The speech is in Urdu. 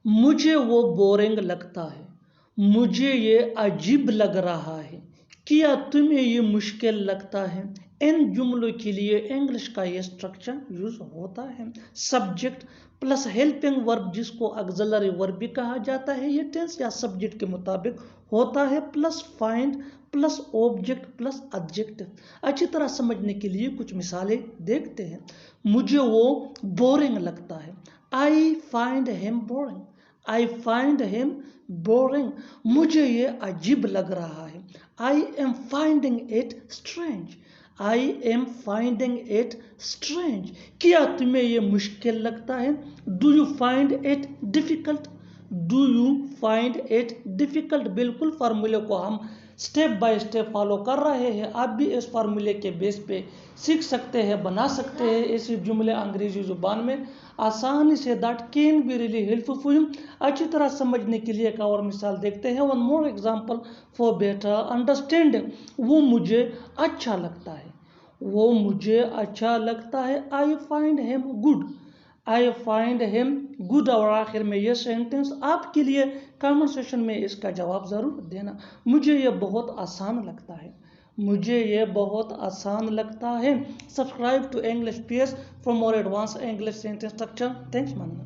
مجھے وہ بورنگ لگتا ہے. مجھے یہ عجیب لگ رہا ہے. کیا تمہیں یہ مشکل لگتا ہے؟ ان جملوں کے لیے انگلش کا یہ اسٹرکچر یوز ہوتا ہے. سبجیکٹ پلس ہیلپنگ ورب جس کو آگزیلری ورب بھی کہا جاتا ہے. یہ ٹینس یا سبجیکٹ کے مطابق ہوتا ہے. Plus find plus object plus adjective. اچھی طرح سمجھنے کے لیے کچھ مثالیں دیکھتے ہیں. مجھے وہ بورنگ لگتا ہے. I find him boring. I find him boring. مجھے یہ عجیب لگ رہا ہے. I am finding it strange. I am finding it strange. کیا تمہیں یہ مشکل لگتا ہے؟ Do you find it difficult? Do you find it difficult? بالکل فارمولے کو ہم سٹیپ بائی سٹیپ فالو کر رہے ہیں. آپ بھی اس فارمولے کے بیس پہ سیکھ سکتے ہیں، بنا سکتے ہیں ایسے جملے انگریزی زبان میں آسانی سے. That can be really helpful. اچھی طرح سمجھنے کے لیے ایک اور مثال دیکھتے ہیں. One more example for better understanding. وہ مجھے اچھا لگتا ہے. وہ مجھے اچھا لگتا ہے. I find him good. I find him good. اور آخر میں یہ سینٹنس آپ کے لیے کامنٹ سیکشن میں اس کا جواب ضرور دینا. مجھے یہ بہت آسان لگتا ہے. مجھے یہ بہت آسان لگتا ہے. Subscribe to English Pace for more advance English sentence structure. Thanks ماننا.